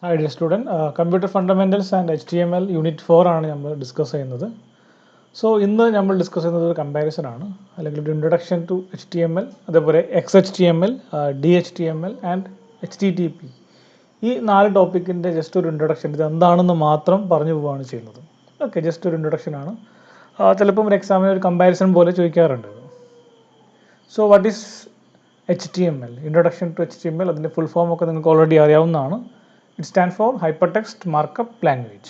Hi dear student, Computer Fundamentals and HTML Unit 4 ആണ് നമ്മൾ discuss ചെയ്യുന്നത്. സോ ഇന്ന് നമ്മൾ ഡിസ്കസ് ചെയ്യുന്നത് ഒരു കമ്പാരിസൺ ആണ്, അല്ലെങ്കിൽ ഒരു ഇൻട്രൊഡക്ഷൻ ടു HTML, അതേപോലെ XHTML, DHTML ആൻഡ് HTTP. ഈ 4 ടോപ്പിക്കിൻ്റെ ജസ്റ്റ് ഒരു ഇൻട്രൊഡക്ഷൻ, ഇത് എന്താണെന്ന് മാത്രം പറഞ്ഞു പോവുകയാണ് ചെയ്യുന്നത്. ഓക്കെ, ജസ്റ്റ് ഒരു ഇൻട്രൊഡക്ഷൻ ആണ്. ചിലപ്പം ഒരു എക്സാമിന് ഒരു കമ്പാരിസൺ പോലെ ചോദിക്കാറുണ്ട്. So what is HTML? Introduction to HTML, അതിൻ്റെ ഫുൾ ഫോം ഒക്കെ നിങ്ങൾക്ക് ഓൾറെഡി അറിയാവുന്നതാണ്. It stands for Hypertext Markup Language.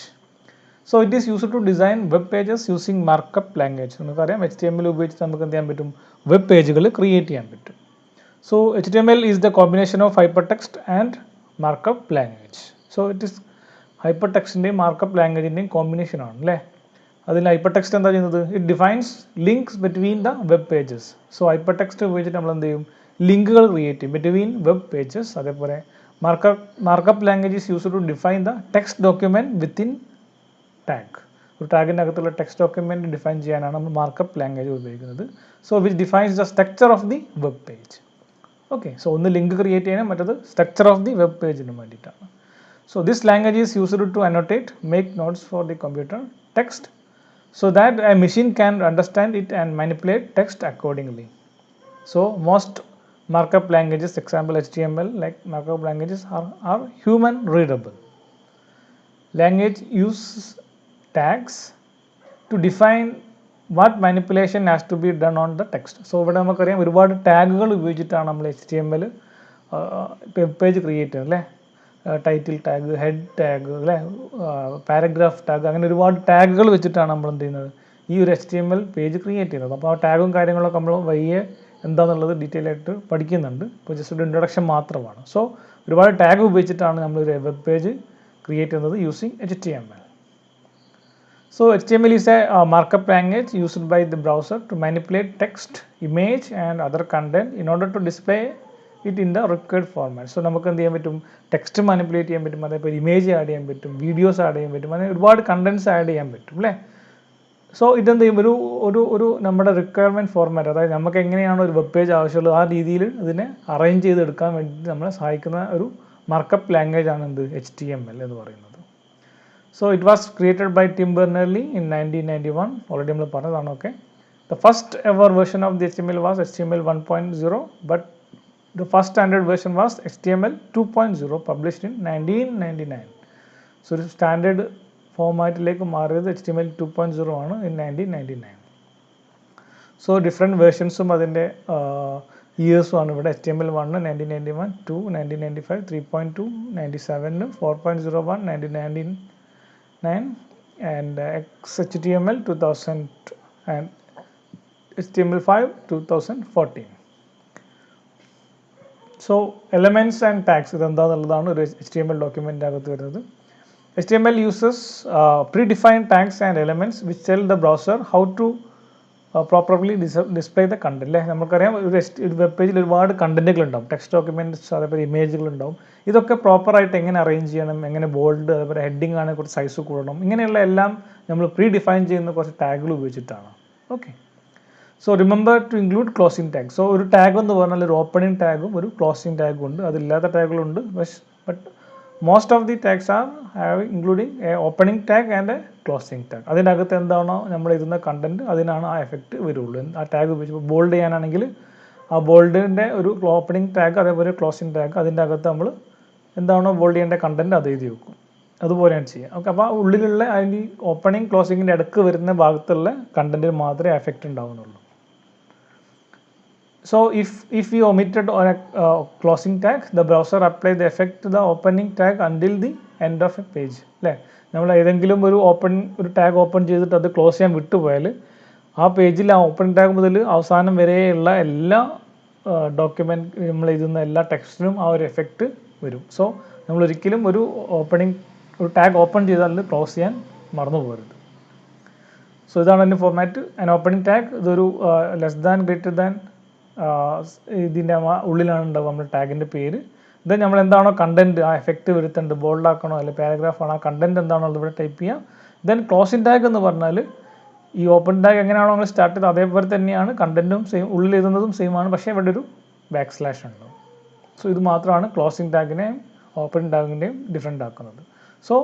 So it is used to design web pages using markup language. നമുക്കറിയാം HTML ഉപയോഗിച്ച് നമുക്ക് എന്ത് ചെയ്യാൻ പറ്റും, വെബ് പേജുകൾ ക്രിയേറ്റ് ചെയ്യാൻ പറ്റും. So HTML is the combination of hypertext and markup language. So it is hypertextiൻ്റെയും മാർക്കപ്പ് ലാംഗ്വേജിൻ്റെയും കോമ്പിനേഷൻ ആണ് അല്ലേ. അതിൽ ഹൈപ്പർടെക്സ്റ്റ് എന്താ ചെയ്യുന്നത്, it defines links between the web pages. So hypertext ഉപയോഗിച്ചിട്ട് നമ്മൾ എന്ത് ചെയ്യും, ലിങ്കുകൾ ക്രിയേറ്റ് ചെയ്യും ബിറ്റ്വീൻ വെബ് പേജസ്. അതേപോലെ markup language is used to define the text document within tag. ഒരു ടാഗിൻ്റെ അകത്തുള്ള ടെക്സ്റ്റ് ഡോക്യുമെൻറ്റ് ഡിഫൈൻ ചെയ്യാനാണ് നമ്മൾ മാർക്കപ്പ് ലാംഗ്വേജ് ഉപയോഗിക്കുന്നത്. So which defines the structure of the web page. Okay, so ഒന്ന് link create ചെയ്യാനും മറ്റത് സ്ട്രക്ചർ ഓഫ് ദി വെബ് പേജിനും വേണ്ടിയിട്ടാണ്. So this language is used to annotate, make notes for the computer text so that a machine can understand it and manipulate text accordingly. So most markup languages, example HTML, like markup languages are human readable. Language uses tags to define what manipulation has to be done on the text. So ഇവിടെ നമുക്കറിയാം ഒരുപാട് ടാഗുകൾ ഉപയോഗിച്ചിട്ടാണ് നമ്മൾ HTML web page create ചെയ്യുന്നത് അല്ലേ. Title tag, head tag അല്ലേ, paragraph tag, അങ്ങനെ ഒരുപാട് ടാഗുകൾ വെച്ചിട്ടാണ് നമ്മൾ എന്ത് ചെയ്യുന്നത്, ഈ ഒരു HTML പേജ് ക്രിയേറ്റ് ചെയ്യുന്നത്. അപ്പോൾ ആ ടാഗും കാര്യങ്ങളൊക്കെ നമ്മൾ വയ്യെ എന്താണെന്നുള്ളത് ഡീറ്റെയിൽ ആയിട്ട് പഠിക്കുന്നുണ്ട്. ഇപ്പോൾ ജസ്റ്റ് ഒരു ഇൻട്രൊഡക്ഷൻ മാത്രമാണ്. സോ ഒരുപാട് ടാഗ് ഉപയോഗിച്ചിട്ടാണ് നമ്മളൊരു വെബ് പേജ് ക്രിയേറ്റ് ചെയ്യുന്നത് using HTML. So HTML is a markup language used by the browser to manipulate text, image and other content in order to display it in the required format. So നമുക്ക് എന്ത് ചെയ്യാൻ പറ്റും, text manipulate ചെയ്യാൻ പറ്റും, അതേപോലെ image add ചെയ്യാൻ പറ്റും, videos add ചെയ്യാൻ പറ്റും, അങ്ങനെ ഒരുപാട് കണ്ടൻറ്റ്സ് ആഡ് ചെയ്യാൻ പറ്റും അല്ലേ. സോ ഇതെന്ത് ചെയ്യും, ഒരു നമ്മുടെ റിക്വയർമെൻറ്റ് ഫോർമാറ്റ്, അതായത് നമുക്ക് എങ്ങനെയാണ് ഒരു വെബ് പേജ് ആവശ്യമുള്ളത് ആ രീതിയിൽ ഇതിനെ അറേഞ്ച് ചെയ്തെടുക്കാൻ വേണ്ടി നമ്മളെ സഹായിക്കുന്ന ഒരു മാർക്കപ്പ് ലാംഗ്വേജ് ആണ് എന്ത്, HTML എന്ന് പറയുന്നത്. So it was created by Tim Berners-Lee in 1991. Already നമ്മൾ പറഞ്ഞതാണ്. Okay, the first ever version of the HTML was HTML 1.0, but the first standard version was HTML 2.0 published in 1999. So ഒരു standard ഫോമാറ്റിലേക്ക് മാറിയത് HTML 2.0 ആണ് in 1999. So different വേർഷൻസും അതിൻ്റെ ഇയേഴ്സും ആണ് ഇവിടെ. HTML 1 1991, 2 1995, 3.2 97, 4.01 1999 and XHTML 2000 and HTML5 2014. So elements and tags ഇതെന്താണെന്നുള്ളതാണ് ഒരു HTML document അകത്ത് വരുന്നത്. HTML uses predefined tags and elements which tell the browser how to properly display the content അല്ലേ. നമുക്കറിയാം ഒരു വെബ് പേജിൽ ഒരുപാട് കണ്ടന്റുകൾ ഉണ്ടാവും, ടെക്സ്റ്റ് ഡോക്യുമെൻറ്റ്സ്, അതേപോലെ ഇമേജുകൾ ഉണ്ടാവും. ഇതൊക്കെ പ്രോപ്പറായിട്ട് എങ്ങനെ അറേഞ്ച് ചെയ്യണം, എങ്ങനെ ബോൾഡ്, അതേപോലെ ഹെഡിങ് ആണെങ്കിൽ കുറച്ച് സൈസ് കൂടണം, ഇങ്ങനെയുള്ള എല്ലാം നമ്മൾ പ്രീ ഡിഫൈൻ ചെയ്യുന്ന കുറച്ച് ടാഗുകൾ ഉപയോഗിച്ചിട്ടാണ്. Okay, so remember to include closing tag. So ഒരു ടാഗ് എന്ന് പറഞ്ഞാൽ ഒരു ഓപ്പണിംഗ് ടാഗും ഒരു ക്ലോസിംഗ് ടാഗും ഉണ്ട്, അതില്ലാത്ത ടാഗുകളുണ്ട്. But most of the tags are including a opening tag and a closing tag. അതിനകത്ത് എന്താണോ നമ്മൾ ഇരുന്ന കണ്ടന്റ് അതിനാണ് ആ എഫക്റ്റ് വരുള്ളൂ ആ ടാഗ് ഉപയോഗിച്ച്. ബോൾഡ് ചെയ്യാനാണെങ്കിൽ ആ ബോൾഡിൻ്റെ ഒരു ഓപ്പണിംഗ് ടാഗ്, അതേപോലെ ക്ലോസിംഗ് ടാഗ്, അതിൻ്റെ അകത്ത് നമ്മൾ എന്താണോ ബോൾഡ് ചെയ്യേണ്ട കണ്ടന്റ് അത് എഴുതി വെക്കും. അതുപോലെയാണ് ചെയ്യുക. ഓക്കെ, അപ്പോൾ ആ ഉള്ളിലുള്ള അതിൻ്റെ ഓപ്പണിംഗ് ക്ലോസിങ്ങിൻ്റെ ഇടയ്ക്ക് വരുന്ന ഭാഗത്തുള്ള കണ്ടന്റിന് മാത്രമേ effect ഉണ്ടാവുന്നുള്ളൂ. So if we omitted or closing tag, the browser apply the effect to the opening tag until the end of a page അല്ലേ. നമ്മൾ ഏതെങ്കിലും ഒരു ടാഗ് ഓപ്പൺ ചെയ്തിട്ട് അത് ക്ലോസ് ചെയ്യാൻ വിട്ടുപോയാൽ ആ പേജിൽ ആ ഓപ്പണിംഗ് ടാഗ് മുതൽ അവസാനം വരെയുള്ള എല്ലാ ഡോക്യുമെൻറ്റ് നമ്മൾ എഴുതുന്ന എല്ലാ ടെക്സ്റ്റിനും ആ ഒരു എഫക്റ്റ് വരും. സോ നമ്മൾ ഒരിക്കലും ഒരു ടാഗ് ഓപ്പൺ ചെയ്താൽ ക്ലോസ് ചെയ്യാൻ മറന്നു പോകരുത്. സോ ഇതാണ് അതിൻ്റെ ഫോർമാറ്റ്. ആൻഡ് ഓപ്പണിംഗ് ടാഗ് ഇതൊരു ലെസ് ദാൻ ഗ്രേറ്റർ ദാൻ ഇതിൻ്റെ ഉള്ളിലാണ് ഉണ്ടാവുക നമ്മുടെ ടാഗിൻ്റെ പേര്. ഇത് നമ്മൾ എന്താണോ കണ്ടൻറ്റ് ആ എഫക്റ്റ് വരുത്തേണ്ടത്, ബോൾഡാക്കണോ അല്ലെങ്കിൽ പാരഗ്രാഫാണോ, ആ കണ്ടൻറ്റ് എന്താണോ അത് ഇവിടെ ടൈപ്പ് ചെയ്യാം. ദെൻ ക്ലോസിംഗ് ടാഗ് എന്ന് പറഞ്ഞാൽ ഈ ഓപ്പൺ ടാഗ് എങ്ങനെയാണോ നമ്മൾ സ്റ്റാർട്ട് ചെയ്തത് അതേപോലെ തന്നെയാണ് കണ്ടൻറ്റും സെയിം, ഉള്ളിൽ എഴുതുന്നതും സെയിം ആണ്, പക്ഷേ ഇവിടെ ഒരു ബാക്ക് സ്ലാഷ് ഉണ്ടാവും. സോ ഇത് മാത്രമാണ് ക്ലോസിംഗ് ടാഗിനെ ഓപ്പണിംഗ് ടാഗിൻ്റെയും ഡിഫറെൻ്റ് ആക്കുന്നത്. സോ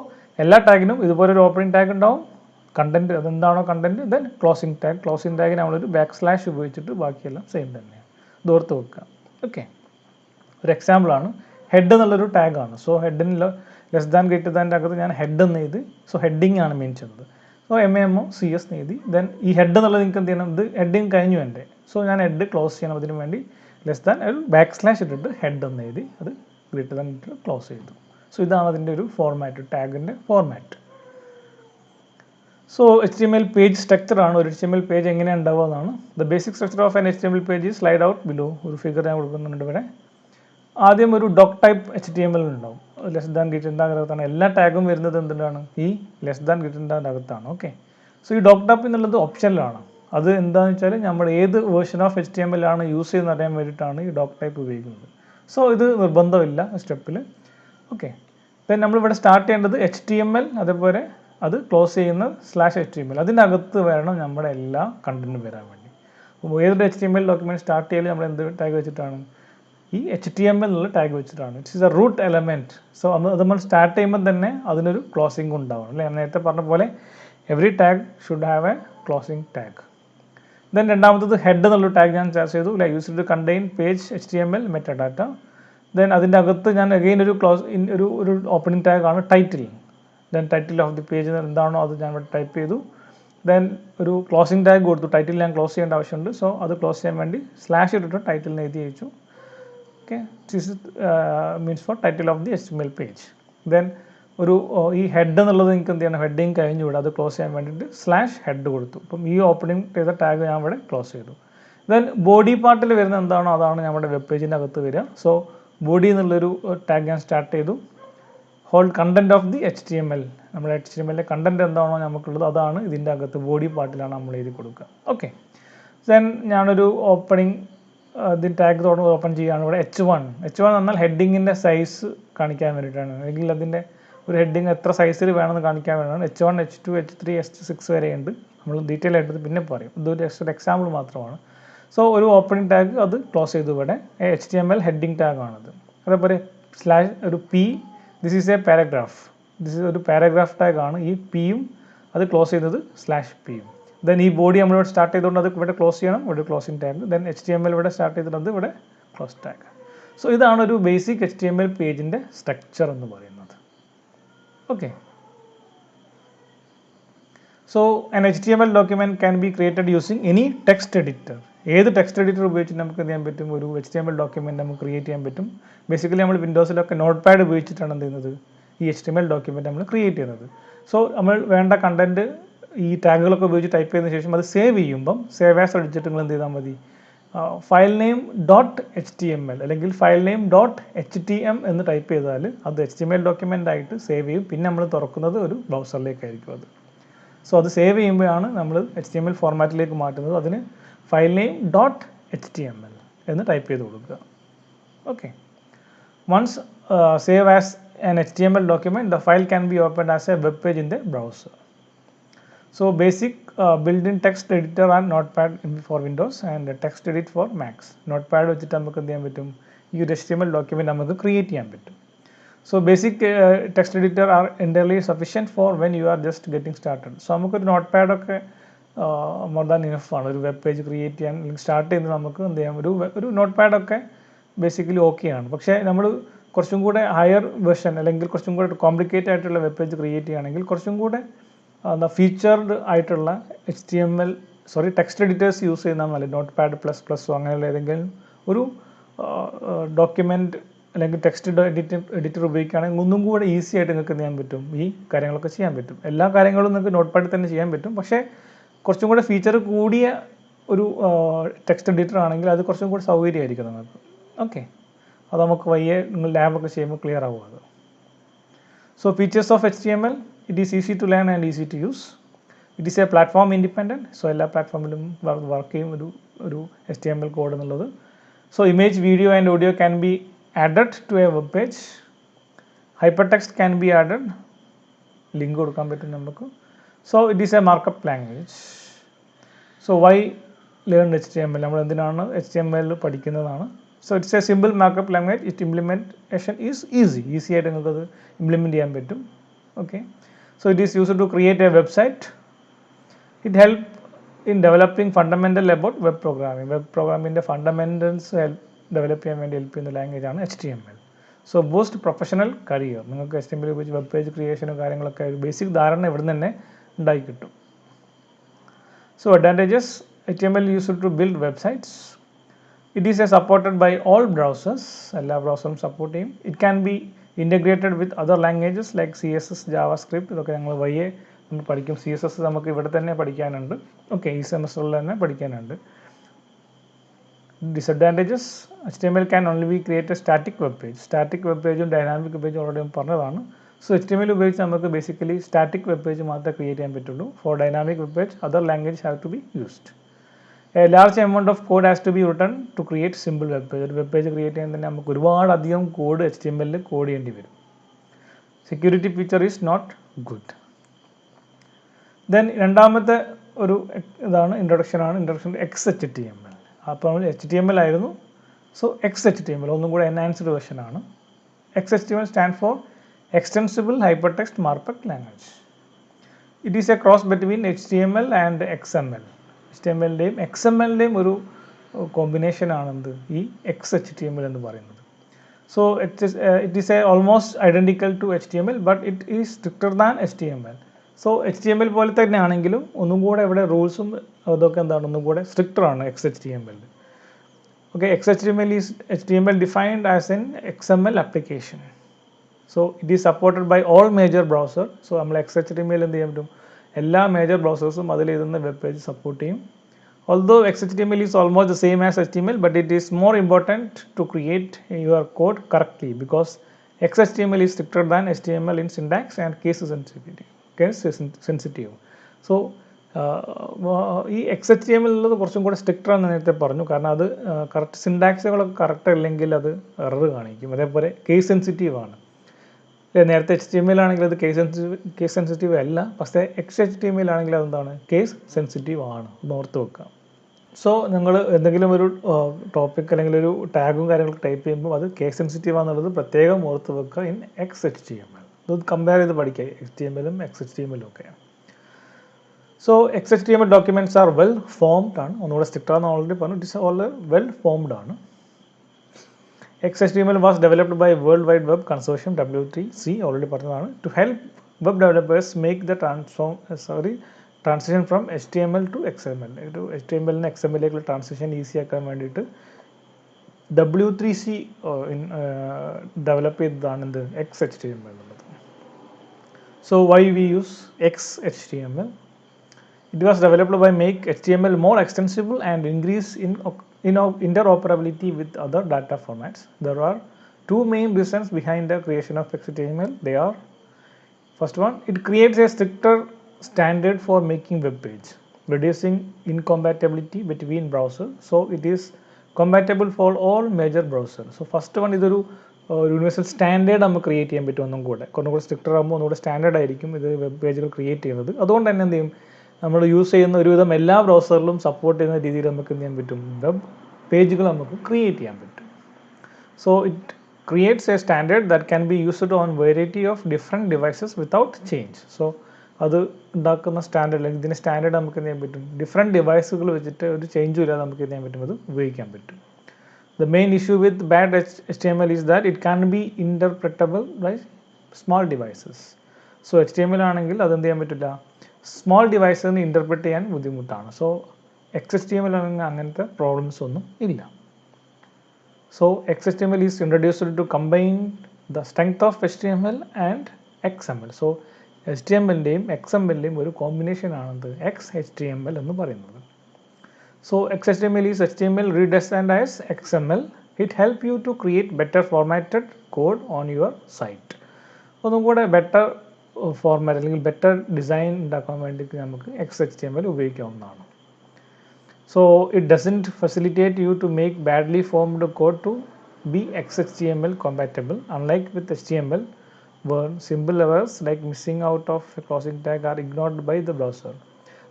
എല്ലാ ടാഗിനും ഇതുപോലെ ഒരു ഓപ്പണിംഗ് ടാഗ് ഉണ്ടാവും, കണ്ടൻറ്റ് അതെന്താണോ കണ്ടൻറ്റ്, ദെൻ ക്ലോസിംഗ് ടാഗിന് നമ്മളൊരു / ഉപയോഗിച്ചിട്ട് ബാക്കിയെല്ലാം സെയിം തന്നെയാണ്. ഇത് ഓർത്ത് വെക്കുക. ഓക്കെ, ഒരു എക്സാമ്പിളാണ് ഹെഡ് എന്നുള്ളൊരു ടാഗാണ്. സോ ഹെഡിനുള്ള ലെസ് ദാൻ അകത്ത് ഞാൻ ഹെഡ് എന്ന് എഴുതി. സോ ഹെഡിങ് ആണ് മീൻ ചെയ്യുന്നത്. സോ MAMOCS എന്ന് എഴുതി. ദെൻ ഈ ഹെഡ് എന്നുള്ളത് നിങ്ങൾക്ക് എന്ത് ചെയ്യണം, ഇത് ഹെഡിങ് കഴിഞ്ഞു എൻ്റെ. സോ ഞാൻ ഹെഡ് ക്ലോസ് ചെയ്യണം. അതിന് വേണ്ടി ലെസ് ദാൻ ഒരു / ഇട്ടിട്ട് ഹെഡ് എന്ന് എഴുതി, അത് ഗ്രീറ്റർ ദാൻ ഇട്ടിട്ട് ക്ലോസ് ചെയ്തു. സോ ഇതാണ് അതിൻ്റെ ഒരു ഫോർമാറ്റ്, ടാഗിൻ്റെ ഫോർമാറ്റ്. സോ HTML പേജ് സ്ട്രക്ചറാണ്. ഒരു HTML പേജ് എങ്ങനെയാണ് ഉണ്ടാവുക എന്നാണ്. The basic structure of an HTML page slide out below. ഒരു ഫിഗർ ഞാൻ കൊടുക്കുന്നുണ്ട് ഇവിടെ. ആദ്യം ഒരു ഡോക് ടൈപ്പ് HTML ഉണ്ടാവും. ലെസ് ദാൻ ഗ്രീറ്ററിൻ്റെ അകത്താണ് എല്ലാ ടാഗും വരുന്നത്. എന്തിനാണ്? ഈ ലെസ് ദാൻ ഗ്രീറ്ററിൻ്റെ അകത്താണ്. ഓക്കെ, സോ ഈ ഡോക് ടൈപ്പ് എന്നുള്ളത് ഓപ്ഷനിലാണ്. അത് എന്താണെന്ന് വെച്ചാൽ നമ്മൾ ഏത് വേർഷൻ ഓഫ് HTML ആണ് യൂസ് ചെയ്യുന്നത് അറിയാൻ വേണ്ടിയിട്ടാണ് ഈ ഡോക് ടൈപ്പ് ഉപയോഗിക്കുന്നത്. സോ ഇത് നിർബന്ധമില്ല സ്റ്റെപ്പിൽ. ഓക്കെ, ദെൻ നമ്മളിവിടെ സ്റ്റാർട്ട് ചെയ്യേണ്ടത് HTML, അതേപോലെ അത് ക്ലോസ് ചെയ്യുന്ന /HTML. അതിനകത്ത് വേണം നമ്മുടെ എല്ലാ കണ്ടൻറ്റും വരാൻ വേണ്ടി. അപ്പോൾ ഏതൊരു HTML ഡോക്യുമെൻറ്റ് സ്റ്റാർട്ട് ചെയ്യൽ നമ്മൾ എന്ത് ടാഗ് വെച്ചിട്ടാണ്? ഈ HTML എന്നുള്ള ടാഗ് വെച്ചിട്ടാണ്. It's is a root element. So അത് നമ്മൾ സ്റ്റാർട്ട് ചെയ്യുമ്പോൾ തന്നെ അതിനൊരു ക്ലോസിംഗ് ഉണ്ടാവണം അല്ലേ? ഞാൻ നേരത്തെ പറഞ്ഞ പോലെ every tag should have a closing tag. Then രണ്ടാമത്തത് ഹെഡ് എന്നുള്ള ടാഗ് ഞാൻ ചർച്ച ചെയ്തു. Use to contain page HTML metadata. Then അതിൻ്റെ അകത്ത് ഞാൻ അഗെയിൻ ഒരു ഓപ്പണിംഗ് ടാഗാണ് title. Then title of the page എന്താണോ അത് ഞാൻ ഇവിടെ ടൈപ്പ് ചെയ്തു. ദെൻ ഒരു ക്ലോസിംഗ് ടാഗ് കൊടുത്തു. ടൈറ്റിൽ ഞാൻ ക്ലോസ് ചെയ്യേണ്ട ആവശ്യമുണ്ട്. സോ അത് ക്ലോസ് ചെയ്യാൻ വേണ്ടി / ഇട്ടിട്ട് ടൈറ്റിലിന് എഴുതി അയച്ചു. Okay, this means for title of the HTML page. Then ഈ ഹെഡ് എന്നുള്ളത് നിങ്ങൾക്ക് എന്ത് ചെയ്യണം, ഹെഡിങ് കഴിഞ്ഞു ഇവിടെ, അത് ക്ലോസ് ചെയ്യാൻ വേണ്ടിയിട്ട് /head കൊടുത്തു. അപ്പം ഈ ഓപ്പണിംഗ് ചെയ്ത ടാഗ് ഞാൻ ഇവിടെ ക്ലോസ് ചെയ്തു. ദെൻ ബോഡി പാർട്ടിൽ വരുന്ന എന്താണോ അതാണ് നമ്മുടെ വെബ് പേജിൻ്റെ അകത്ത് വരിക. സോ ബോഡി എന്നുള്ളൊരു ടാഗ് ഞാൻ സ്റ്റാർട്ട് ചെയ്തു. Whole content of the HTML, നമ്മുടെ HTML കണ്ടൻറ്റ് എന്താണോ നമുക്കുള്ളത് അതാണ് ഇതിൻ്റെ അകത്ത് ബോഡി പാർട്ടിലാണ് നമ്മൾ എഴുതി കൊടുക്കുക. ഓക്കെ, ദെൻ ഞാനൊരു ഓപ്പണിംഗ് ഇതിന് ടാഗ് ഓപ്പൺ ചെയ്യുകയാണ്. ഇവിടെ H1 എന്നാൽ ഹെഡിങ്ങിൻ്റെ സൈസ് കാണിക്കാൻ വേണ്ടിയിട്ടാണ്, അല്ലെങ്കിൽ അതിൻ്റെ ഒരു ഹെഡിങ് എത്ര സൈസിൽ വേണമെന്ന് കാണിക്കാൻ വേണ്ടിയാണ്. H1, H2, H3, H6 വരെയുണ്ട്. നമ്മൾ ഡീറ്റെയിൽ ആയിട്ട് പിന്നെ പറയും. ഇതൊരു ഒരു എക്സാമ്പിൾ മാത്രമാണ്. സോ ഒരു ഓപ്പണിംഗ് ടാഗ് അത് ക്ലോസ് ചെയ്തു. ഇവിടെ HTML ഹെഡിങ് ടാഗാണത്. അതേപോലെ ഒരു P, this is A paragraph. ഒരു പാരഗ്രാഫ് ടാഗാണ്. ഈ പിയും അത് ക്ലോസ് ചെയ്യുന്നത് /p. ദെൻ ഈ ബോഡി നമ്മളിവിടെ സ്റ്റാർട്ട് ചെയ്തുകൊണ്ട് അത് ഇവിടെ ക്ലോസ് ചെയ്യണം, ഇവിടെ ക്ലോസിംഗ് ടാഗ്. ദെൻ HTML ഇവിടെ സ്റ്റാർട്ട് ചെയ്തിട്ടുണ്ട്, ഇവിടെ ക്ലോസ് ടാഗ്. സോ ഇതാണ് ഒരു ബേസിക് HTML പേജിൻ്റെ സ്ട്രക്ചർ എന്ന് പറയുന്നത്. Okay, so an HTML document can be created using any text editor. ഏത് ടെക്സ്റ്റ് എഡിറ്റർ ഉപയോഗിച്ചിട്ട് നമുക്ക് എന്ത് ചെയ്യാൻ പറ്റും, ഒരു HTML ഡോക്യുമെൻറ്റ് നമുക്ക് ക്രിയേറ്റ് ചെയ്യാൻ പറ്റും. ബേസിക്കലി നമ്മൾ വിൻഡോസിലൊക്കെ നോട്ട് പാഡ് ഉപയോഗിച്ചിട്ടാണ് എന്ത് ചെയ്യുന്നത്, ഈ HTML ഡോക്യുമെൻറ്റ് നമ്മൾ ക്രിയേറ്റ് ചെയ്യുന്നത്. സോ നമ്മൾ വേണ്ട കണ്ടൻറ്റ് ഈ ടാഗുകളൊക്കെ ഉപയോഗിച്ച് ടൈപ്പ് ചെയ്തതിന് ശേഷം അത് സേവ് ചെയ്യുമ്പം സേവ് ആസ് അടിച്ചിട്ട് നിങ്ങൾ എന്ത് ചെയ്താൽ മതി, ഫയൽ നെയിം .html അല്ലെങ്കിൽ ഫയൽ നെയിം .htm എന്ന് ടൈപ്പ് ചെയ്താൽ അത് HTML ഡോക്യുമെൻ്റ് ആയിട്ട് സേവ് ചെയ്യും. പിന്നെ നമ്മൾ തുറക്കുന്നത് ഒരു ബ്രൗസറിലേക്കായിരിക്കും അത്. സോ അത് സേവ് ചെയ്യുമ്പോഴാണ് നമ്മൾ HTML ഫോർമാറ്റിലേക്ക് മാറ്റുന്നത്. അതിന് ഫയൽ നെയിം .html എന്ന് ടൈപ്പ് ചെയ്ത് കൊടുക്കുക. Okay, once save as an HTML document, the file can be opened as a web page in the browser. So basic built-in text editor and Notepad for Windows and text edit for Macs. Notepad വെച്ചിട്ട് നമുക്ക് എന്ത് ചെയ്യാൻ പറ്റും, ഈ ഒരു HTML document നമുക്ക് create ചെയ്യാൻ പറ്റും. So basic text editor are entirely sufficient for when you are just getting started. So നമുക്കൊരു നോട്ട് പാഡൊക്കെ മോർ ദാൻ ഇനഫാണ് ഒരു വെബ് പേജ് ക്രിയേറ്റ് ചെയ്യാൻ. അല്ലെങ്കിൽ സ്റ്റാർട്ട് ചെയ്യുന്നത് നമുക്ക് എന്ത് ചെയ്യാം, ഒരു നോട്ട് പാഡൊക്കെ ബേസിക്കലി ഓക്കെയാണ്. പക്ഷേ നമ്മൾ കുറച്ചും കൂടെ ഹയർ വെർഷൻ അല്ലെങ്കിൽ കുറച്ചും കൂടെ കോംപ്ലിക്കേറ്റഡ് ആയിട്ടുള്ള വെബ് പേജ് ക്രിയേറ്റ് ചെയ്യുകയാണെങ്കിൽ കുറച്ചും കൂടെ ഫീച്ചർഡ് ആയിട്ടുള്ള ടെക്സ്റ്റ് എഡിറ്റേഴ്സ് യൂസ് ചെയ്യുന്നതാണ് നല്ലത്. നോട്ട് പാഡ് ++, അങ്ങനെയുള്ള ഏതെങ്കിലും ഒരു ഡോക്യുമെൻറ്റ് അല്ലെങ്കിൽ ടെക്സ്റ്റ് എഡിറ്റർ ഉപയോഗിക്കുകയാണെങ്കിൽ ഒന്നും കൂടെ ഈസി ആയിട്ട് നിങ്ങൾക്ക് എന്ത് ചെയ്യാൻ പറ്റും, ഈ കാര്യങ്ങളൊക്കെ ചെയ്യാൻ പറ്റും. എല്ലാ കാര്യങ്ങളും നിങ്ങൾക്ക് നോട്ട് പാഡിൽ തന്നെ ചെയ്യാൻ പറ്റും. പക്ഷേ കുറച്ചും കൂടെ ഫീച്ചർ കൂടിയ ഒരു ടെക്സ്റ്റ് എഡിറ്റർ ആണെങ്കിൽ അത് കുറച്ചും കൂടി സൗകര്യമായിരിക്കും നിങ്ങൾക്ക്. ഓക്കെ, അത് നമുക്ക് വയ്യെ നിങ്ങൾ ലാബൊക്കെ ചെയ്യുമ്പോൾ ക്ലിയർ ആവും അത്. So features of HTML, it is easy to learn and easy to use. It is a platform independent. So എല്ലാ പ്ലാറ്റ്ഫോമിലും വർക്ക് ചെയ്യും ഒരു HTML കോഡ് എന്നുള്ളത്. So image, video and audio can be added to a web page. Hypertext can be added. Link കൊടുക്കാൻ പറ്റും നമുക്ക്. So it is a markup language. So why learn HTML? നമ്മൾ എന്തിനാണ് HTML പഠിക്കുന്നതാണ്. So it's a simple markup language. It implementation is easy ആയിട്ട് നിങ്ങൾക്കത് implement ചെയ്യാൻ പറ്റും. Okay, so it is used to create a website. It help in developing fundamental about web programming. Web പ്രോഗ്രാമിൻ്റെ fundamentals develop ചെയ്യാൻ വേണ്ടി help ചെയ്യുന്ന ലാംഗ്വേജാണ് HTML. So boost professional career. നിങ്ങൾക്ക് HTML ഉപയോഗിച്ച് വെബ് പേജ് ക്രിയേഷനും കാര്യങ്ങളൊക്കെ ഒരു ബേസിക് ധാരണ ഇവിടെ നിന്ന് തന്നെ ഉണ്ടായി കിട്ടും. So advantages: HTML used to build websites. It is supported by all browsers. എല്ലാ ബ്രൗസറും സപ്പോർട്ട് ചെയ്യും. It can be integrated with other languages like CSS, JavaScript. ഇതൊക്കെ ഞങ്ങൾ വയ്യെ നമ്മൾ പഠിക്കും. CSS നമുക്ക് ഇവിടെ തന്നെ പഠിക്കാനുണ്ട്. ഓക്കെ, ഈ സെമസ്റ്ററിൽ തന്നെ പഠിക്കാനുണ്ട്. Disadvantages: HTML can only be create a static web page. Static web പേജും ഡൈനാമിക് വെബ് പേജും ഓൾറെഡി പറഞ്ഞതാണ്. സോ HTML ഉപയോഗിച്ച് നമുക്ക് ബേസിക്കലി സ്റ്റാറ്റിക് വെബ് പേജ് മാത്രമേ ക്രിയേറ്റ് ചെയ്യാൻ പറ്റുള്ളൂ. For dynamic web page other language have to be used. A large amount of code has to be written to create simple web page. ഒരു web page create ചെയ്യാൻ തന്നെ നമുക്ക് ഒരുപാട് അധികം code HTML code ചെയ്യേണ്ടി വരും. Security feature is not good. Then രണ്ടാമത്തെ ഒരു ഇതാണ് ഇൻട്രൊഡക്ഷൻ XHTML. അപ്പോൾ നമ്മൾ HTML ആയിരുന്നു. സോ XHTML ഒന്നും കൂടെ എൻഹാൻസ്ഡ് വെർഷനാണ്. XHTML stand for extensible hyper text markup language. It is a cross between HTML and XML. HTMLൻ്റെയും XMLൻ്റെയും ഒരു കോമ്പിനേഷനാണെന്ത് ഈ XHTML എന്ന് പറയുന്നത്. So it is a almost identical to HTML but it is stricter than HTML. So HTML പോലെ തന്നെ ആണെങ്കിലും ഒന്നും കൂടെ ഇവിടെ റൂൾസും അതൊക്കെ എന്താണ് ഒന്നും കൂടെ സ്ട്രിക്റ്ററാണ് XHTML. Okay, XHTML is HTML defined as an XML application. So it is supported by all major browser. So നമ്മൾ XHTML എന്ത് ചെയ്യാൻ പറ്റും? എല്ലാ മേജർ ബ്രൗസേഴ്സും അതിൽ എഴുതുന്ന വെബ് പേജ് സപ്പോർട്ട് ചെയ്യും. Although XHTML is almost the same as HTML, but it is more important to create your code correctly because XHTML is stricter than HTML in syntax and case sensitive. So ഈ XHTML ഉള്ളത് കുറച്ചും കൂടെ stricter ആണെന്ന് നേരത്തെ പറഞ്ഞു. കാരണം അത് correct സിൻടാക്സുകളൊക്കെ correct അല്ലെങ്കിൽ അത് എറർ കാണിക്കും. അതേപോലെ കേസ് സെൻസിറ്റീവ് ആണ്. നേരത്തെ HTML ആണെങ്കിൽ അത് കേസ് സെൻസിറ്റീവ് അല്ല, പക്ഷേ XHTML ആണെങ്കിൽ അതെന്താണ് കേസ് സെൻസിറ്റീവ് ആണ്. ഒന്ന് ഓർത്ത് വെക്കുക. സോ നിങ്ങൾ എന്തെങ്കിലും ഒരു ടോപ്പിക് അല്ലെങ്കിൽ ഒരു ടാഗും കാര്യങ്ങളൊക്കെ ടൈപ്പ് ചെയ്യുമ്പോൾ അത് കേസ് സെൻസിറ്റീവ് ആണെന്നുള്ളത് പ്രത്യേകം ഓർത്ത് വെക്കുക ഇൻ XHTML. ഇത് കമ്പയർ ചെയ്ത് പഠിക്കുക HTML-ഉം XHTML-ഉം ഒക്കെ. So XHTML documents are well formed ആണ്. ഒന്നുകൂടെ സ്ട്രിക്റ്റ് ആണെന്ന് ഓൾറെഡി പറഞ്ഞു. It is all well formed ആണ്. XHTML was developed by World Wide Web Consortium W3C already പറഞ്ഞതാണ്. To help web developers make the transition from HTML to XML. ഒരു HTML-ന് XML-ലേക്കുള്ള transition easy ആക്കാൻ വേണ്ടിയിട്ട് W3C develop ചെയ്തതാണ് എന്ത് XHTML എന്നുള്ളത്. So why we use XHTML? It was developed by make HTML more extensible and increase interoperability with other data formats. There are two main reasons behind the creation of XHTML. They are: first one, it creates a stricter standard for making web page, reducing incompatibility between browsers. So it is compatible for all major browsers. So first one, ഇതൊരു universal standard നമുക്ക് create ചെയ്യാൻ പറ്റും. ഒന്നും കൂടെ stricter ആകുമ്പോൾ ഒന്നുകൂടെ standard ആയിരിക്കും ഇത് വെബ് പേജുകൾ ക്രിയേറ്റ് ചെയ്യുന്നത്. അതുകൊണ്ട് തന്നെ എന്ത് ചെയ്യും, നമ്മൾ യൂസ് ചെയ്യുന്ന ഒരുവിധം എല്ലാ ബ്രൗസറിലും സപ്പോർട്ട് ചെയ്യുന്ന രീതിയിൽ നമുക്ക് എന്ത് ചെയ്യാൻ പറ്റും, വെബ് പേജുകൾ നമുക്ക് ക്രിയേറ്റ് ചെയ്യാൻ പറ്റും. So it creates A standard that can be used on variety of different devices without change. So അത് ഉണ്ടാക്കുന്ന സ്റ്റാൻഡേർഡ് അല്ലെങ്കിൽ ഇതിൻ്റെ സ്റ്റാൻഡേർഡ് നമുക്ക് എന്ത് ചെയ്യാൻ പറ്റും, ഡിഫറെൻറ്റ് ഡിവൈസുകൾ വെച്ചിട്ട് ഒരു ചേഞ്ചും ഇല്ലാതെ നമുക്ക് എന്ത് ചെയ്യാൻ പറ്റും, അത് ഉപയോഗിക്കാൻ പറ്റും. The main issue with bad HTML is that it can be interpretable by small devices. So HTML ആണെങ്കിൽ അതെന്ത് ചെയ്യാൻ പറ്റില്ല, സ്മോൾ ഡിവൈസിന് ഇൻ്റർപ്രറ്റ് ചെയ്യാൻ ബുദ്ധിമുട്ടാണ്. സോ XHTML ആണെങ്കിൽ അങ്ങനത്തെ പ്രോബ്ലംസ് ഒന്നും ഇല്ല. So XHTML is introduced to combine the strength of HTML and XML. So HTML-ൻ്റെയും XML-ൻ്റെയും ഒരു കോമ്പിനേഷൻ ആണെന്ത് XHTML എന്ന് പറയുന്നത്. So XHTML is HTML redesigned as XML. It helps you to create better formatted code on your site. ഒന്നും കൂടെ better format അല്ലെങ്കിൽ better design ഉണ്ടാക്കാൻ വേണ്ടിയിട്ട് നമുക്ക് XHTML ഉപയോഗിക്കാവുന്നതാണ്. So it doesn't facilitate you to make badly formed code to be XHTML compatible. Unlike with HTML, where simple errors like missing out of a crossing tag are ignored by the browser.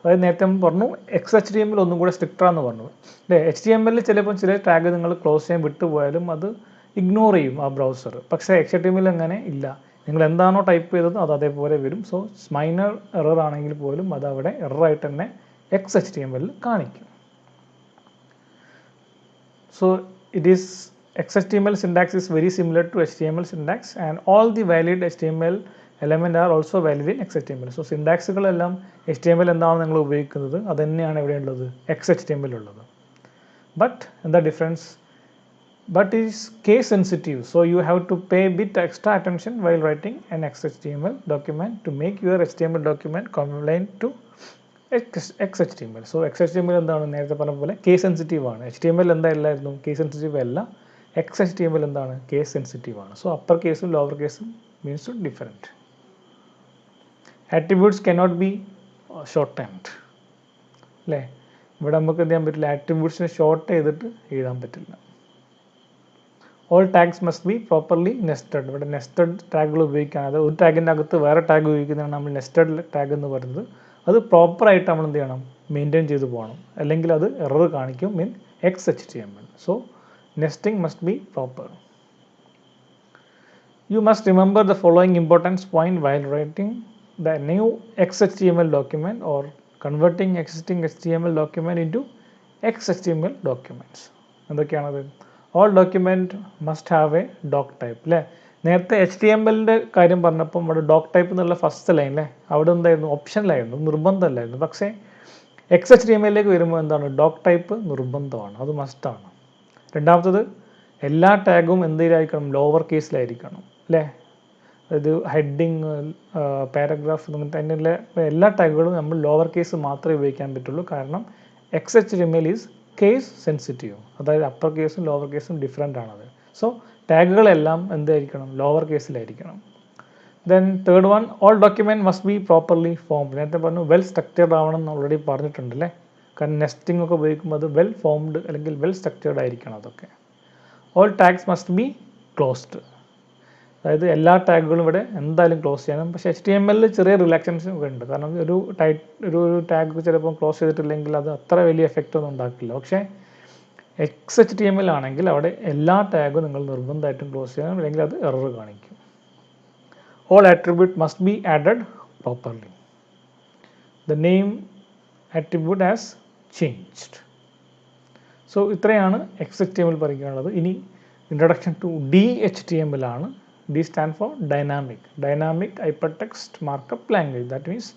അതായത് നേരത്തെ നമ്മൾ പറഞ്ഞു XHTML ഒന്നും കൂടെ സ്ട്രിക്റ്റാന്ന് പറഞ്ഞു അല്ലേ. HTML ചിലപ്പോൾ ചില ടാഗ് നിങ്ങൾ ക്ലോസ് ചെയ്യാൻ വിട്ടുപോയാലും അത് ഇഗ്നോർ ചെയ്യും ആ ബ്രൗസർ. പക്ഷേ XHTML അങ്ങനെ ഇല്ല. നിങ്ങൾ എന്താണോ ടൈപ്പ് ചെയ്തത് അത് അതേപോലെ വരും. സോ മൈനർ എറർ ആണെങ്കിൽ പോലും അത് അവിടെ എററായിട്ട് തന്നെ XHTML കാണിക്കും. So it is XHTML syntax is very similar to HTML syntax and all the valid HTML element are also valid in XHTML. So syntaxുകളെല്ലാം HTML എന്താണ് നിങ്ങൾ ഉപയോഗിക്കുന്നത് അത് തന്നെയാണ് ഇവിടെ ഉള്ളത് XHTML ഉള്ളത്. But the difference but is case sensitive, so you have to pay a bit extra attention while writing an XHTML document to make your HTML document compliant to XHTML. So XHTML എന്താണ് നേരത്തെ പറഞ്ഞ പോലെ case sensitive ആണ്. HTML എന്തായിരുന്നു case sensitive അല്ല. XHTML എന്താണ് case sensitive ആണ്. So upper കേസും ലോവർ കേസും means different. Attributes cannot be short timed അല്ലേ. ഇവിടെ നമുക്ക് എന്ത് ചെയ്യാൻ പറ്റില്ല, ആട്രിബ്യൂട്ട്സിനെ ഷോർട്ട് ചെയ്തിട്ട് എഴുതാൻ പറ്റില്ല. All tags must be properly nested. ഇവിടെ നെസ്റ്റഡ് ടാഗുകൾ ഉപയോഗിക്കുകയാണ്. അത് ഒരു ടാഗിൻ്റെ അകത്ത് വേറെ ടാഗ് ഉപയോഗിക്കുന്നതാണ് നമ്മൾ നെസ്റ്റഡ് ടാഗ് എന്ന് പറയുന്നത്. അത് പ്രോപ്പറായിട്ട് നമ്മൾ എന്ത് ചെയ്യണം, മെയിൻറ്റെയിൻ ചെയ്ത് പോകണം, അല്ലെങ്കിൽ അത് എറർ കാണിക്കും in XHTML. So nesting must be proper. You must remember the following importance point while writing the new XHTML document or converting existing HTML document into XHTML documents. എന്തൊക്കെയാണത്? All document must have a doc type അല്ലേ. നേരത്തെ HTMLൻ്റെ കാര്യം പറഞ്ഞപ്പം അവിടെ ഡോക് type എന്നുള്ള first line അല്ലേ, അവിടെ എന്തായിരുന്നു ഓപ്ഷനിലായിരുന്നു, നിർബന്ധമല്ലായിരുന്നു. പക്ഷേ XHTMLിലേക്ക് വരുമ്പോൾ എന്താണ് ഡോക് ടൈപ്പ് നിർബന്ധമാണ്, അത് മസ്റ്റാണ്. രണ്ടാമത്തത് എല്ലാ ടാഗും എന്തിലായിരിക്കണം, ലോവർ കേസിലായിരിക്കണം അല്ലേ. അതായത് ഹെഡിങ്, പാരഗ്രാഫ് അങ്ങനത്തെ അതിനുള്ള എല്ലാ ടാഗുകളും നമ്മൾ ലോവർ കേസ് മാത്രമേ ഉപയോഗിക്കാൻ പറ്റുള്ളൂ. കാരണം XHTML ഈസ് കേസ് സെൻസിറ്റീവ്, അതായത് അപ്പർ കേസും ലോവർ കേസും ഡിഫറെൻ്റ് ആണത്. സോ ടാഗുകളെല്ലാം എന്തായിരിക്കണം, ലോവർ കേസിലായിരിക്കണം. Then third one, all document must be properly formed. നേരത്തെ പറഞ്ഞു വെൽ സ്ട്രക്ചേർഡ് ആവണം എന്ന് ഓൾറെഡി പറഞ്ഞിട്ടുണ്ട് അല്ലേ. കാരണം നെസ്റ്റിംഗ് ഒക്കെ ഉപയോഗിക്കുമ്പോൾ അത് വെൽ ഫോംഡ് അല്ലെങ്കിൽ വെൽ സ്ട്രക്ചേർഡ് ആയിരിക്കണം അതൊക്കെ. All tags must be closed, അതായത് എല്ലാ ടാഗുകളും ഇവിടെ എന്തായാലും ക്ലോസ് ചെയ്യണം. പക്ഷേ HTML ചെറിയ റിലാക്സേഷൻ ഒക്കെ ഉണ്ട്. കാരണം ഒരു ടാഗ് ചിലപ്പോൾ ക്ലോസ് ചെയ്തിട്ടില്ലെങ്കിൽ അത് അത്ര വലിയ എഫക്റ്റ് ഒന്നും ഉണ്ടാക്കില്ല. പക്ഷേ XHTML ആണെങ്കിൽ അവിടെ എല്ലാ ടാഗും നിങ്ങൾ നിർബന്ധമായിട്ടും ക്ലോസ് ചെയ്യണം, അല്ലെങ്കിൽ അത് എറർ കാണിക്കും. All attribute must be added properly. The name attribute has changed. So ഇത്രയാണ് XHTML പഠിക്കാനുള്ളത്. ഇനി ഇൻട്രൊഡക്ഷൻ ടു DHTML ആണ്. D stand for dynamic hypertext markup language. That means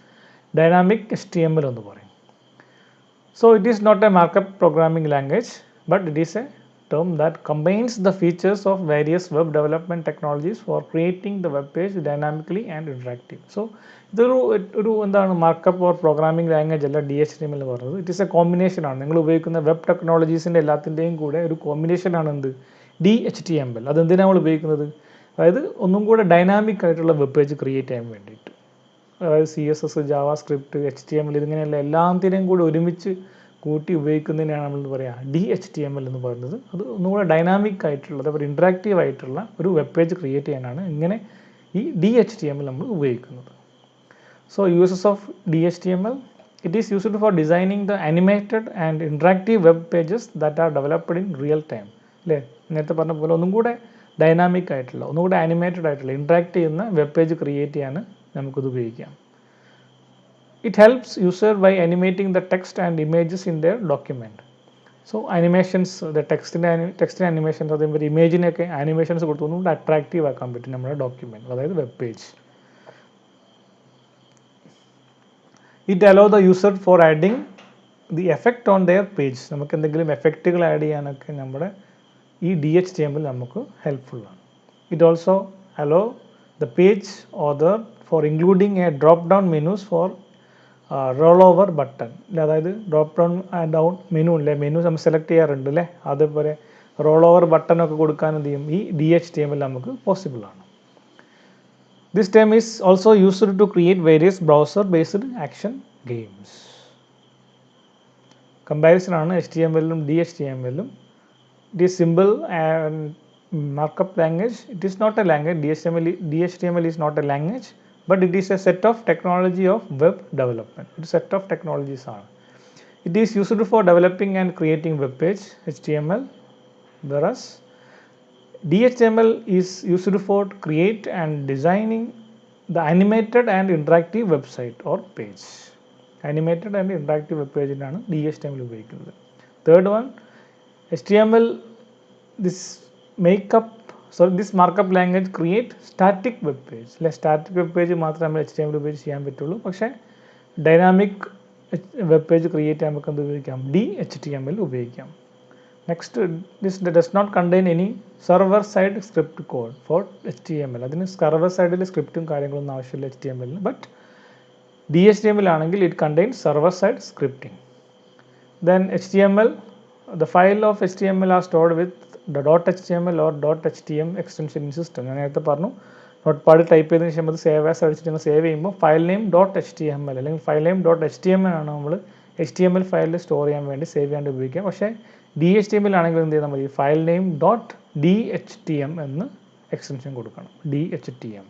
dynamic HTML എന്ന് പറയും. So it is not a markup programming language, but it is a term that combines the features of various web development technologies for creating the web page dynamically and interactive. So ഇതൊരു എന്താണ് markup or programming language അല്ല DHTML എന്ന് പറയുന്നത്. It is A combination ആണ്. നിങ്ങൾ ഉപയോഗിക്കുന്ന web ടെക്നോളജീസിൻ്റെ എല്ലാത്തിൻ്റെയും കൂടെ ഒരു കോമ്പിനേഷൻ ആണ് എന്ത് DHTML. അതെന്തിനാണ് നമ്മൾ ഉപയോഗിക്കുന്നത്, അതായത് ഒന്നും കൂടെ ഡൈനാമിക് ആയിട്ടുള്ള വെബ് പേജ് ക്രിയേറ്റ് ചെയ്യാൻ വേണ്ടിയിട്ട്. അതായത് CSS, ജാവാ സ്ക്രിപ്റ്റ്, HTML ഇതിങ്ങനെയല്ല എല്ലാത്തിനെയും കൂടി ഒരുമിച്ച് കൂട്ടി ഉപയോഗിക്കുന്നതിനാണ് നമ്മൾ പറയുക DHTML എന്ന് പറയുന്നത്. അത് ഒന്നുകൂടെ ഡൈനാമിക് ആയിട്ടുള്ള അതേപോലെ ഇൻട്രാക്റ്റീവ് ആയിട്ടുള്ള ഒരു വെബ് പേജ് ക്രിയേറ്റ് ചെയ്യാനാണ് ഇങ്ങനെ ഈ DHTML നമ്മൾ ഉപയോഗിക്കുന്നത്. So uses of DHTML, it is used for designing the animated and interactive web pages that are developed in real time അല്ലേ. നേരത്തെ പറഞ്ഞ പോലെ ഒന്നും കൂടെ ഡൈനാമിക് ആയിട്ടുള്ള ഒന്നുകൂടെ ആനിമേറ്റഡ് ആയിട്ടുള്ള ഇൻട്രാക്ട് ചെയ്യുന്ന വെബ് പേജ് ക്രിയേറ്റ് ചെയ്യാൻ നമുക്കിത് ഉപയോഗിക്കാം. It helps user by animating the text and images in their document. So animations, the text animations, അതേപോലെ ഇമേജിനൊക്കെ ആനിമേഷൻസ് കൊടുത്തുകൊണ്ട് അട്രാക്റ്റീവ് ആക്കാൻ പറ്റും നമ്മുടെ ഡോക്യുമെൻറ്റ്, അതായത് web page. It allow the user for adding the effect on their page. നമുക്ക് എന്തെങ്കിലും എഫക്റ്റുകൾ add ചെയ്യാനൊക്കെ നമ്മുടെ ഈ DHTML നമുക്ക് ഹെൽപ്ഫുള്ളാണ്. It also allow the page author for including a drop down menus for roll over button അല്ലേ. അതായത് ഡ്രോപ്പ് ഡൗൺ മെനു അല്ലേ, മെനു നമ്മൾ സെലക്ട് ചെയ്യാറുണ്ട് അല്ലേ. അതേപോലെ റോൾ ഓവർ ബട്ടണൊക്കെ കൊടുക്കാൻ എന്ത് ചെയ്യും ഈ DHTML നമുക്ക് പോസിബിൾ ആണ്. This term is also used to create various browser based action games. Comparison ആണ് HTML-ഉം DHTML-ഉം. It is simple and markup language. It is not a language. DHTML is not a language, but it is a set of technology of web development. It is a set of technologies ആണ്. It is used for developing and creating web page, HTML, whereas DHTML is used for create and designing the animated and interactive website or page. Animated and interactive web page ആണ് DHTML ഉപയോഗിക്കുന്നത്. Third one, HTML, this markup language create static web page. Static web page മാത്രമേ നമ്മൾ HTML ഉപയോഗിച്ച് ചെയ്യാൻ പറ്റുള്ളൂ. പക്ഷേ dynamic web page create ചെയ്യാൻ നമുക്ക് എന്ത് ഉപയോഗിക്കാം? DHTML ഉപയോഗിക്കാം. Next, this does not contain any server side script code for HTML. അതിന് server side സ്ക്രിപ്റ്റും കാര്യങ്ങളൊന്നും ആവശ്യമില്ല HTML. But DHTML ആണെങ്കിൽ it contains server side scripting. Then HTML, the file of HTML are stored with the .html or .htm extension in system. ഞാൻ നേരത്തെ പറഞ്ഞു notepad type ചെയ്തതിന് ശേഷം അത് സേവ് ആസ് അടിച്ചിട്ട് സേവ് ചെയ്യുമ്പോൾ ഫയൽ നെയിം .html അല്ലെങ്കിൽ ഫയൽ നെയിം .html ആണ് നമ്മൾ HTML ഫയലിൽ സ്റ്റോർ ചെയ്യാൻ വേണ്ടി സേവ് ചെയ്യാണ്ട് ഉപയോഗിക്കുക. പക്ഷേ DHTML ആണെങ്കിൽ എന്ത് ചെയ്താൽ മതി? ഫയൽ നെയിം .dhtm എന്ന് എക്സ്റ്റൻഷൻ കൊടുക്കണം. DHTM.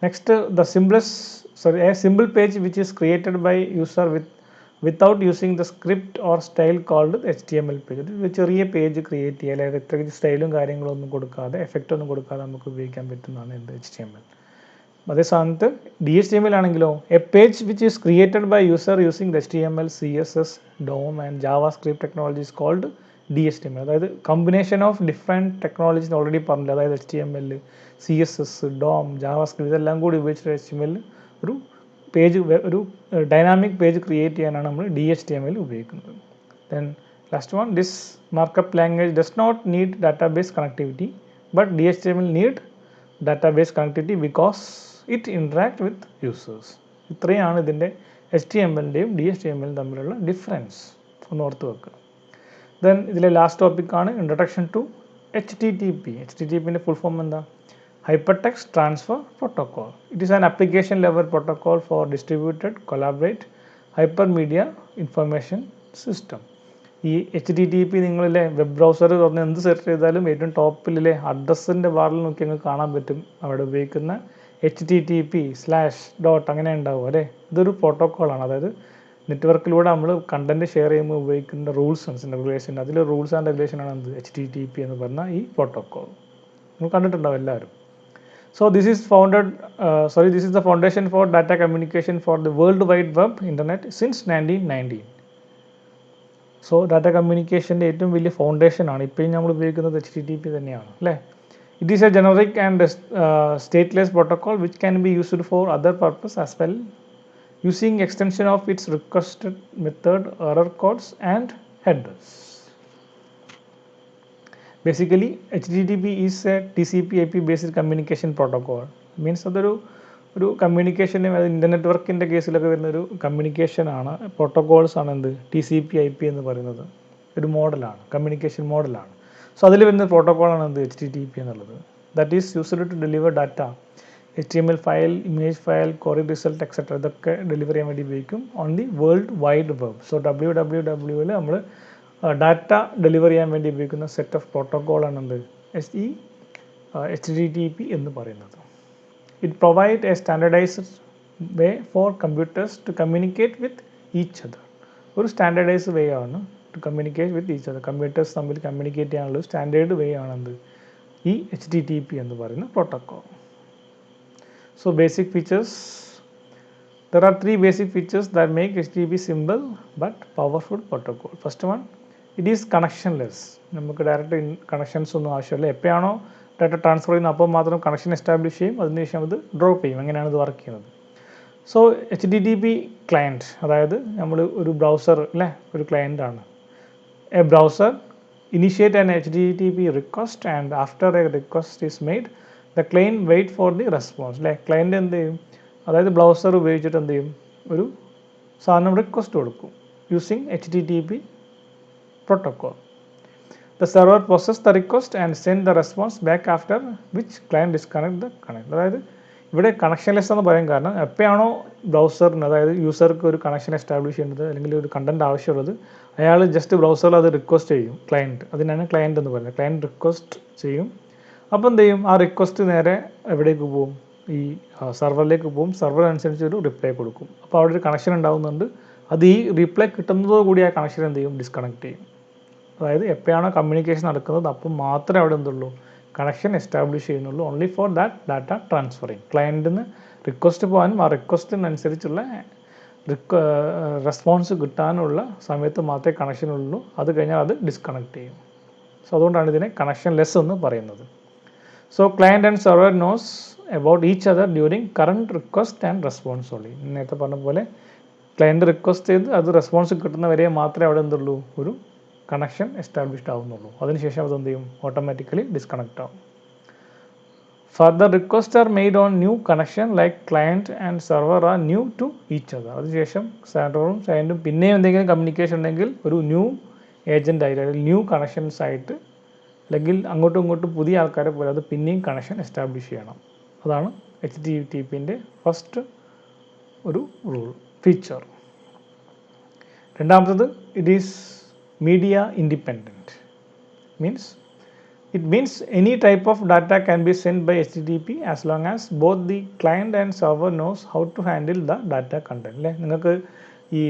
Next, a simple page which is created by user without using the script or style called HTML page. ഒരു ചെറിയ പേജ് ക്രിയേറ്റ് ചെയ്യുക, അല്ലെങ്കിൽ ഇത്രയ്ക്ക് സ്റ്റൈലും കാര്യങ്ങളൊന്നും കൊടുക്കാതെ എഫക്റ്റ് ഒന്നും കൊടുക്കാതെ നമുക്ക് ഉപയോഗിക്കാൻ പറ്റുന്നതാണ് എന്ത്? HTML. അതേ സ്ഥാനത്ത് DHTML ആണെങ്കിലോ a page which is created by user using HTML, CSS, DOM and JavaScript technologies called DHTML. അതായത് combination of different technologies already പറഞ്ഞില്ല. അതായത് HTML, CSS, DOM, JavaScript ഇതെല്ലാം കൂടി ഉപയോഗിച്ചിട്ട് HTML ഒരു പേജ്, ഒരു ഡൈനാമിക് പേജ് ക്രിയേറ്റ് ചെയ്യാനാണ് നമ്മൾ DHTML ഉപയോഗിക്കുന്നത്. Then last one, this markup language does not need database connectivity, but DHTML need database connectivity because it interact with users. ഇത്രയാണ് ഇതിൻ്റെ HTMLൻ്റെയും DHTML തമ്മിലുള്ള ഡിഫറൻസ്. ഒന്ന് ഓർത്ത് വെക്കുക. ദെൻ ഇതിലെ ലാസ്റ്റ് ടോപ്പിക്കാണ് ഇൻട്രൊഡക്ഷൻ ടു HTTP. HTTPൻ്റെ ഫുൾ ഫോം എന്താ? Hypertext Transfer Protocol. It is an application level protocol for distributed, collaborate, hypermedia information system. ഈ HTTP നിങ്ങളിലെ വെബ് ബ്രൗസർ തുറന്ന് എന്ത് സെർച്ച് ചെയ്താലും ഏറ്റവും ടോപ്പിലെ അഡ്രസ്സിൻ്റെ ബാറിൽ നോക്കി നിങ്ങൾക്ക് കാണാൻ പറ്റും അവിടെ ഉപയോഗിക്കുന്ന HTTP/. അങ്ങനെ ഉണ്ടാവും അല്ലേ? ഇതൊരു പ്രോട്ടോക്കോളാണ്. അതായത് നെറ്റ്വർക്കിലൂടെ നമ്മൾ കണ്ടൻറ്റ് ഷെയർ ചെയ്യുമ്പോൾ ഉപയോഗിക്കുന്ന റൂൾസ് ആൻഡ് റെഗുലേഷൻ, അതിൽ റൂൾസ് ആൻഡ് റെഗുലേഷനാണ് എന്ത്? HTTP എന്ന് പറഞ്ഞ ഈ പ്രോട്ടോക്കോൾ. നിങ്ങൾ കണ്ടിട്ടുണ്ടാവും എല്ലാവരും. So this is the foundation for data communication for the World Wide Web Internet since 1919. So data communication ഏറ്റവും വലിയ ഫൗണ്ടേഷൻ ആണ്. ഇപ്പോഴും നമ്മൾ ഉപയോഗിക്കുന്നത് HTTP തന്നെയാണ് അല്ലേ? It is a generic and stateless protocol which can be used for other purpose as well, using extension of its requested method, error codes and headers. Basically, HTTP is a TCP/IP based communication protocol. Means അതൊരു കമ്മ്യൂണിക്കേഷന്, അത് internet വർക്കിൻ്റെ കേസിലൊക്കെ വരുന്നൊരു കമ്മ്യൂണിക്കേഷനാണ്, protocols ആണ് എന്ത്? TCP/IP എന്ന് പറയുന്നത് ഒരു മോഡലാണ്, കമ്മ്യൂണിക്കേഷൻ മോഡലാണ്. സോ അതിൽ വരുന്ന പ്രോട്ടോക്കോളാണ് എന്ത്? HTTP എന്നുള്ളത്. That is used to deliver data, HTML file, image file, query result etcetera ഇതൊക്കെ ഡെലിവർ ചെയ്യാൻ വേണ്ടി ഉപയോഗിക്കും on the world wide web. So www നമ്മൾ ഡാറ്റ ഡെലിവർ ചെയ്യാൻ വേണ്ടി ഉപയോഗിക്കുന്ന സെറ്റ് ഓഫ് പ്രോട്ടോക്കോളാണ് എന്ത്? ഈ HTTP എന്ന് പറയുന്നത്. It provide a standardised way for computers to communicate with each other. ഒരു സ്റ്റാൻഡർഡൈസ്ഡ് വേ ആണ് to communicate with each other. Computers തമ്മിൽ കമ്മ്യൂണിക്കേറ്റ് ചെയ്യാനുള്ള സ്റ്റാൻഡേർഡ് വേ ആണെന്ത്? ഈ HTTP എന്ന് പറയുന്ന protocol. So basic features, there are three basic features that make HTTP simple but powerful protocol. First one, it is connectionless. നമുക്ക് direct connections ഒന്നും ആവശ്യമില്ല. എപ്പോഴാണോ ഡാറ്റ ട്രാൻസ്ഫർ ചെയ്യുന്നത് അപ്പോൾ മാത്രം കണക്ഷൻ എസ്റ്റാബ്ലിഷ് ചെയ്യും, അതിനുശേഷം അത് ഡ്രോപ്പ് ചെയ്യും. അങ്ങനെയാണ് ഇത് വർക്ക് ചെയ്യുന്നത്. സോ HTTP ക്ലയൻറ്റ്, അതായത് നമ്മൾ ഒരു ബ്രൗസർ അല്ലേ, ഒരു ക്ലയൻ്റ് ആണ്. A browser initiate an HTTP request and after a request is made the client wait for the response അല്ലേ. ക്ലയൻറ്റ് എന്ത് ചെയ്യും? അതായത് ബ്രൗസർ ഉപയോഗിച്ചിട്ട് എന്ത് ചെയ്യും? ഒരു സാധനം റിക്വസ്റ്റ് കൊടുക്കും using HTTP protocol. The server process the request and send the response back after which client disconnect the connect. അതായത് ഇവിടെ കണക്ഷൻലെസ് എന്ന് പറയാൻ കാരണം എപ്പോഴാണോ ബ്രൗസറിന്, അതായത് യൂസർക്ക് ഒരു കണക്ഷൻ എസ്റ്റാബ്ലിഷ് ചെയ്യേണ്ടത് അല്ലെങ്കിൽ ഒരു കണ്ടൻറ്റ് ആവശ്യമുള്ളത്, അയാൾ ജസ്റ്റ് ബ്രൗസറിൽ അത് റിക്വസ്റ്റ് ചെയ്യും. ക്ലയൻറ്റ്, അതിനാണ് ക്ലയൻറ്റ് എന്ന് പറയുന്നത്. ക്ലയൻറ്റ് റിക്വസ്റ്റ് ചെയ്യും. അപ്പോൾ എന്ത് ചെയ്യും? ആ റിക്വസ്റ്റ് നേരെ എവിടേക്ക് പോകും? ഈ സെർവറിലേക്ക് പോകും, സെർവർ അനുസരിച്ച് ഒരു റിപ്ലൈ കൊടുക്കും. അപ്പോൾ അവിടെ ഒരു കണക്ഷൻ ഉണ്ടാകുന്നുണ്ട്. അത് ഈ റിപ്ലൈ കിട്ടുന്നതോടുകൂടി ആ കണക്ഷൻ എന്ത് ചെയ്യും, ഡിസ്കണക്ട് ചെയ്യും. അതായത് എപ്പോഴാണോ കമ്മ്യൂണിക്കേഷൻ നടക്കുന്നത് അപ്പം മാത്രമേ അവിടെ എന്തുള്ളൂ, കണക്ഷൻ എസ്റ്റാബ്ലിഷ് ചെയ്യുന്നുള്ളൂ. Only for that data transferring. ക്ലയൻറ്റിൽ നിന്ന് റിക്വസ്റ്റ് പോകാനും ആ റിക്വസ്റ്റിനനുസരിച്ചുള്ള റെസ്പോൺസ് കിട്ടാനുള്ള സമയത്ത് മാത്രമേ കണക്ഷൻ ഉള്ളൂ. അത് കഴിഞ്ഞാൽ അത് ഡിസ്കണക്ട് ചെയ്യും. സോ അതുകൊണ്ടാണ് ഇതിനെ കണക്ഷൻ ലെസ് എന്ന് പറയുന്നത്. So client and server knows about each other during current request and response only. നേരത്തെ പറഞ്ഞ പോലെ ക്ലയൻറ്റ് റിക്വസ്റ്റ് ചെയ്ത് അത് റെസ്പോൺസ് കിട്ടുന്നവരെ മാത്രമേ അവിടെ എന്തുള്ളൂ, ഒരു കണക്ഷൻ എസ്റ്റാബ്ലിഷ്ഡ് ആവുന്നുള്ളൂ. അതിനുശേഷം അത് എന്ത് ചെയ്യും, ഓട്ടോമാറ്റിക്കലി ഡിസ്കണക്ട് ആവും. Further request are made on new connection like client and server are new to each other. അതിനുശേഷം സെർവറും ക്ലയൻറ്റും പിന്നെയും എന്തെങ്കിലും കമ്മ്യൂണിക്കേഷൻ ഉണ്ടെങ്കിൽ ഒരു ന്യൂ ഏജൻ്റ് ആയിട്ട് അല്ലെങ്കിൽ ന്യൂ കണക്ഷൻസ് ആയിട്ട്, അല്ലെങ്കിൽ അങ്ങോട്ടും ഇങ്ങോട്ടും പുതിയ ആൾക്കാരെ പോലെ അത് പിന്നെയും കണക്ഷൻ എസ്റ്റാബ്ലിഷ് ചെയ്യണം. അതാണ് HTTPൻ്റെ ഫസ്റ്റ് ഒരു റൂൾ ഫീച്ചർ. രണ്ടാമത്തത് it is media independent. It means any type of data can be sent by HTTP as long as both the client and server knows how to handle the data content. അല്ലേ, നിങ്ങൾക്ക് ഈ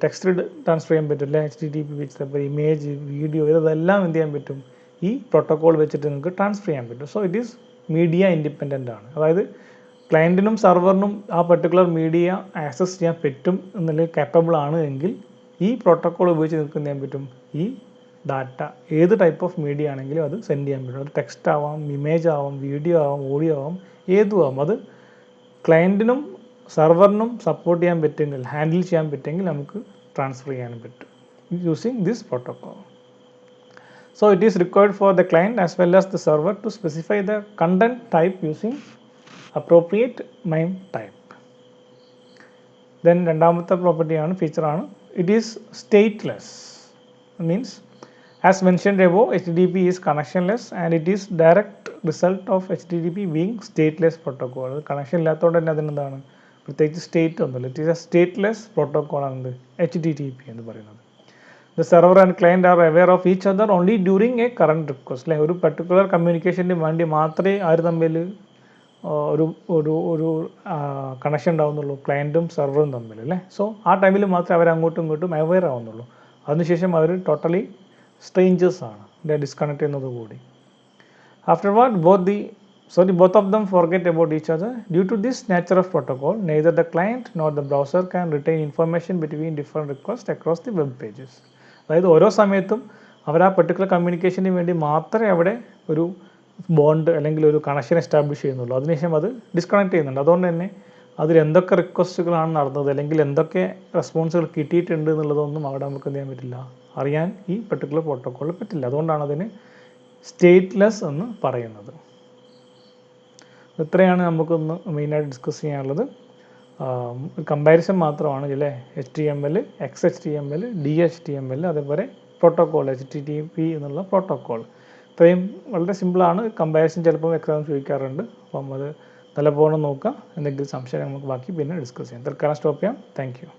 text transfer ചെയ്യാൻ പറ്റും അല്ലേ, HTTP വെച്ചിട്ട് image, video, ഇതെല്ലാം എന്ത് ചെയ്യാൻ പറ്റും, ഈ പ്രോട്ടോക്കോൾ വെച്ചിട്ട് നിങ്ങൾക്ക് ട്രാൻസ്ഫർ ചെയ്യാൻ പറ്റും. So it is media independent ആണ്. അതായത് ക്ലയൻറ്റിനും സെർവറിനും ആ പെർട്ടിക്കുലർ മീഡിയ ആക്സസ് ചെയ്യാൻ പറ്റും എന്നുള്ളത് കേപ്പബിൾ ആണ് എങ്കിൽ ഈ പ്രോട്ടോക്കോൾ ഉപയോഗിച്ച് നിങ്ങൾക്ക് എന്ത് ചെയ്യാൻ പറ്റും, ഈ ഡാറ്റ ഏത് ടൈപ്പ് ഓഫ് മീഡിയ ആണെങ്കിലും അത് സെൻഡ് ചെയ്യാൻ പറ്റും. അത് ടെക്സ്റ്റ് ആവാം, ഇമേജ് ആവാം, വീഡിയോ ആവാം, ഓഡിയോ ആവാം, ഏതും ആവാം. അത് ക്ലയൻറ്റിനും സെർവറിനും സപ്പോർട്ട് ചെയ്യാൻ പറ്റുമെങ്കിൽ, ഹാൻഡിൽ ചെയ്യാൻ പറ്റുമെങ്കിൽ നമുക്ക് ട്രാൻസ്ഫർ ചെയ്യാനും പറ്റും using this protocol. So it is required for the client as well as the server to specify the content type using appropriate MIME type. Then രണ്ടാമത്തെ പ്രോപ്പർട്ടിയാണ്, ഫീച്ചറാണ്, it is stateless. Means as mentioned above, HTTP is connectionless and it is direct result of HTTP being stateless protocol. Connection ഇല്ലാത്തതുകൊണ്ട് തന്നെ അതിനെന്താണ്, പ്രത്യേകിച്ച് state ഒന്നുമില്ല. It is A stateless protocol ആണ് HTTP എന്ന് പറയുന്നത്. The server and client R aware of each other only during A current request. അല്ലേ, ഒരു പർട്ടിക്കുലർ കമ്മ്യൂണിക്കേഷന് വേണ്ടി മാത്രമേ ആര് തമ്മിൽ ഒരു ഒരു ഒരു കണക്ഷൻ ഉണ്ടാവുന്നുള്ളൂ, ക്ലയൻറ്റും സെർവറും തമ്മിൽ അല്ലേ. സോ ആ ടൈമിൽ മാത്രമേ അവർ അങ്ങോട്ടും ഇങ്ങോട്ടും അവെയർ ആവുന്നുള്ളൂ. അതിനുശേഷം അവർ ടോട്ടലി സ്ട്രേഞ്ചേഴ്സ് ആണ്, disconnect ചെയ്യുന്നതുകൂടി. Afterward, both of them forget about each other. Due to this nature of protocol, neither the client nor the browser can retain information between different requests across the web pages. അതായത് ഓരോ സമയത്തും അവർ ആ particular കമ്മ്യൂണിക്കേഷന് വേണ്ടി മാത്രമേ അവിടെ ഒരു bond അല്ലെങ്കിൽ ഒരു കണക്ഷൻ എസ്റ്റാബ്ലിഷ് ചെയ്യുന്നുള്ളൂ. അതിനുശേഷം അത് ഡിസ്കണക്ട് ചെയ്യുന്നുണ്ട്. അതുകൊണ്ട് തന്നെ അതിൽ എന്തൊക്കെ റിക്വസ്റ്റുകളാണ് നടന്നത് അല്ലെങ്കിൽ എന്തൊക്കെ റെസ്പോൺസുകൾ കിട്ടിയിട്ടുണ്ട് എന്നുള്ളതൊന്നും അവിടെ നമുക്ക് എന്ത് ചെയ്യാൻ പറ്റില്ല, അറിയാൻ ഈ പെർട്ടിക്കുലർ പ്രോട്ടോക്കോളിൽ പറ്റില്ല. അതുകൊണ്ടാണ് അതിന് സ്റ്റേറ്റ്ലെസ് എന്ന് പറയുന്നത്. ഇത്രയാണ് നമുക്കൊന്ന് മെയിനായിട്ട് ഡിസ്കസ് ചെയ്യാനുള്ളത്. ഒരു കമ്പാരിസൺ മാത്രമാണ് അല്ലേ, HTML, XHTML, DHTML, അതേപോലെ പ്രോട്ടോക്കോൾ HTTP എന്നുള്ള പ്രോട്ടോക്കോൾ. ഇത്രയും വളരെ സിമ്പിളാണ്. കമ്പാരിസൺ ചിലപ്പോൾ എക്സാം ചോദിക്കാറുണ്ട്. അപ്പം അത് നല്ലപോലെ നോക്കാം. എന്തെങ്കിലും സംശയം നമുക്ക് ബാക്കി പിന്നെ ഡിസ്കസ് ചെയ്യാം. തൽക്കാലം സ്റ്റോപ്പ് ചെയ്യാം. Thank you.